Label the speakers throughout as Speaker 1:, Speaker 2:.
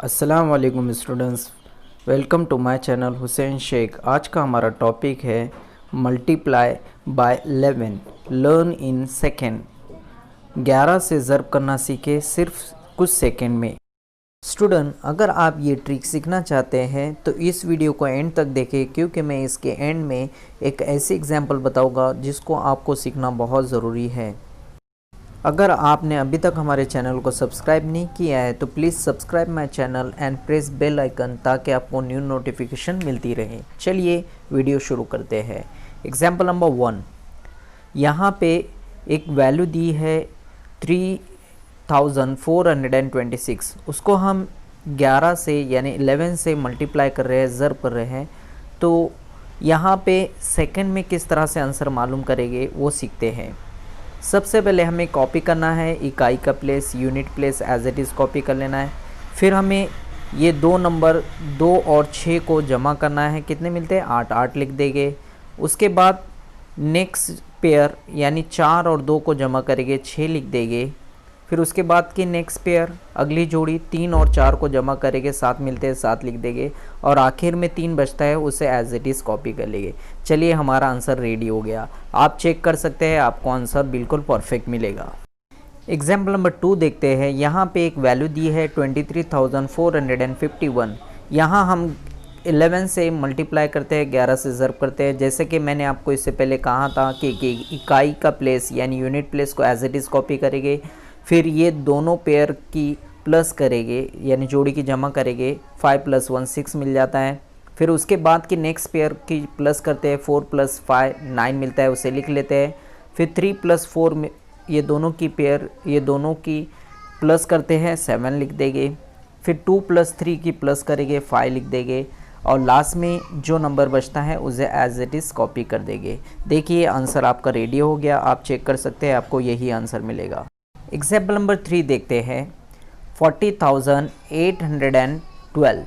Speaker 1: अस्सलाम वालेकुम students, welcome to my channel Hussain Shaikh. आज का हमारा टॉपिक है multiply by 11 learn in second. 11 से ज़र्ब करना सीखे सिर्फ कुछ सेकंड में। स्टूडेंट, अगर आप ये ट्रिक सीखना चाहते हैं तो इस वीडियो को एंड तक देखें, क्योंकि मैं इसके एंड में एक ऐसी एग्जाम्पल बताऊँगा जिसको आपको सीखना बहुत ज़रूरी है। अगर आपने अभी तक हमारे चैनल को सब्सक्राइब नहीं किया है तो please subscribe my channel and press bell icon ताकि आपको न्यू नोटिफिकेशन मिलती रहे। चलिए वीडियो शुरू करते हैं। एग्जाम्पल नंबर 1, यहाँ पे एक वैल्यू दी है 3426। उसको हम 11 से यानी 11 से मल्टीप्लाई कर रहे हैं, ज़र्ब कर रहे हैं। तो यहाँ पे सेकंड में किस तरह से आंसर मालूम करेंगे वो सीखते हैं। सबसे पहले हमें कॉपी करना है इकाई का place, unit place as it is copy कर लेना है। फिर हमें ये दो नंबर 2 और 6 को जमा करना है। कितने मिलते हैं? 8। 8 लिख देंगे। उसके बाद नेक्स्ट पेयर यानी 4 और 2 को जमा करेंगे, 6 लिख देंगे। फिर उसके बाद की नेक्स्ट पेयर अगली जोड़ी 3 और 4 को जमा करेंगे, 7 मिलते हैं, 7 लिख देंगे। और आखिर में 3 बचता है, उसे एज इट इज़ कॉपी कर लेंगे। चलिए हमारा आंसर रेडी हो गया। आप चेक कर सकते हैं, आपको आंसर बिल्कुल परफेक्ट मिलेगा। एग्जाम्पल नंबर 2 देखते हैं। यहाँ पे एक वैल्यू दी है 23,451। यहाँ हम 11 से मल्टीप्लाई करते हैं, 11 से ज़र्ब करते हैं। जैसे कि मैंने आपको इससे पहले कहा था कि इकाई का प्लेस यानी यूनिट प्लेस को एज इट इज़ कॉपी करेंगे। फिर ये दोनों पेयर की प्लस करेंगे यानी जोड़ी की जमा करेंगे, 5 + 1 6 मिल जाता है। फिर उसके बाद की नेक्स्ट पेयर की प्लस करते हैं, 4 + 5 9 मिलता है, उसे लिख लेते हैं। फिर 3 + 4 में ये दोनों की पेयर, ये दोनों की प्लस करते हैं, 7 लिख देंगे। फिर 2 + 3 की प्लस करेंगे, 5 लिख देंगे। और लास्ट में जो नंबर बचता है उसे एज इट इज़ कॉपी कर देंगे। देखिए आंसर आपका रेडी हो गया। आप चेक कर सकते हैं, आपको यही आंसर मिलेगा। एग्जाम्पल नंबर 3 देखते हैं। 40,812।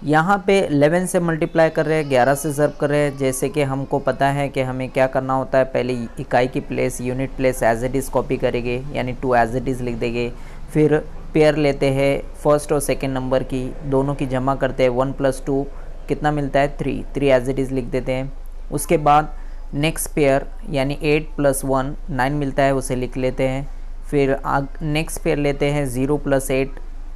Speaker 1: यहाँ पे 11 से मल्टीप्लाई कर रहे हैं, 11 से ज़र्ब कर रहे हैं। जैसे कि हमको पता है कि हमें क्या करना होता है, पहले इकाई की place unit place as it is copy करेंगे यानी 2 एज इट इज़ लिख देंगे। फिर पेयर लेते हैं फर्स्ट और सेकंड नंबर की, दोनों की जमा करते हैं, 1 + 2 कितना मिलता है? 3 एज इट इज़ लिख देते हैं। उसके बाद नेक्स्ट पेयर यानी 8 + 1 9 मिलता है, उसे लिख लेते हैं। फिर नेक्स्ट पेयर लेते हैं 0 + 8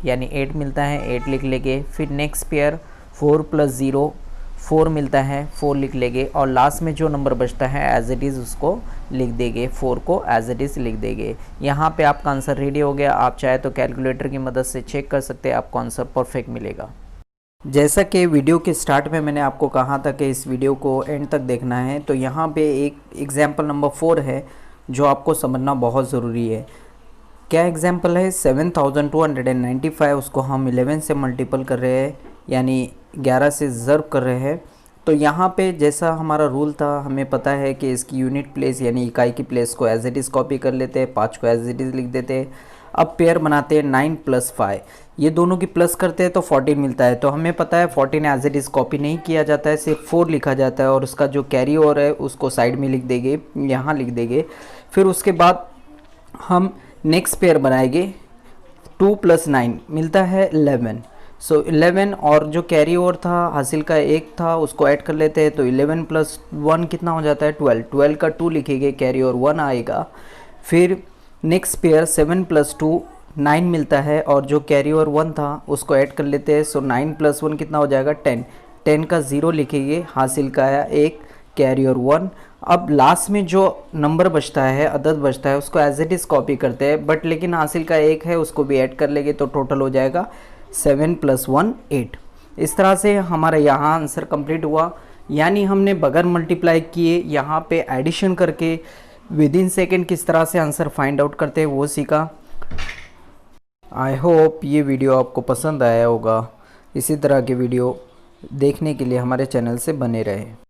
Speaker 1: यानी 8 मिलता है, 8 लिख लेंगे। फिर नेक्स्ट पेयर 4 + 0 4 मिलता है, 4 लिख लेंगे। और लास्ट में जो नंबर बचता है एज इट इज़ उसको लिख देंगे, 4 को एज इट इज़ लिख देंगे। यहाँ पे आपका आंसर रेडी हो गया। आप चाहे तो कैलकुलेटर की मदद से चेक कर सकते हैं, आपको आंसर परफेक्ट मिलेगा। जैसा कि वीडियो के स्टार्ट में मैंने आपको कहा था कि इस वीडियो को एंड तक देखना है, तो यहाँ पे एक एग्जाम्पल नंबर 4 है जो आपको समझना बहुत ज़रूरी है। क्या एग्जाम्पल है? 7,295, उसको हम 11 से मल्टीपल कर रहे हैं यानी 11 से ज़र्ब कर रहे हैं। तो यहाँ पे जैसा हमारा रूल था, हमें पता है कि इसकी यूनिट प्लेस यानी इकाई की प्लेस को एज इट इज़ कॉपी कर लेते हैं, 5 को एज इट इज़ लिख देते हैं। अब पेयर बनाते हैं 9 + 5, ये दोनों की प्लस करते हैं तो 14 मिलता है। तो हमें पता है 14 एज इट इज़ कॉपी नहीं किया जाता है, सिर्फ 4 लिखा जाता है। और उसका जो कैरी ओवर है उसको साइड में लिख देंगे, यहाँ लिख देंगे। फिर उसके बाद हम नेक्स्ट पेयर बनाएंगे, 2 + 9 मिलता है 11। सो 11 और जो कैरी ओवर था हासिल का 1 था, उसको ऐड कर लेते हैं। तो 11 + 1 कितना हो जाता है? 12। 12 का 2 लिखेंगे, कैरी ओवर 1 आएगा। फिर नेक्स्ट पेयर 7 + 2 9 मिलता है, और जो कैरी ओवर 1 था उसको ऐड कर लेते हैं। सो 9 + 1 कितना हो जाएगा? 10। 10 का 0 लिखेंगे, हासिल का आया 1, कैरी ओवर 1। अब लास्ट में जो नंबर बचता है, अदद बचता है, उसको एज इट इज़ कॉपी करते हैं, बट लेकिन हासिल का 1 है, उसको भी ऐड कर लेंगे तो टोटल हो जाएगा 7 + 1 8। इस तरह से हमारा यहाँ आंसर कंप्लीट हुआ। यानी हमने बगैर मल्टीप्लाई किए यहाँ पे एडिशन करके विदिन सेकेंड किस तरह से आंसर फाइंड आउट करते हैं वो सीखा। आई होप ये वीडियो आपको पसंद आया होगा। इसी तरह के वीडियो देखने के लिए हमारे चैनल से बने रहे।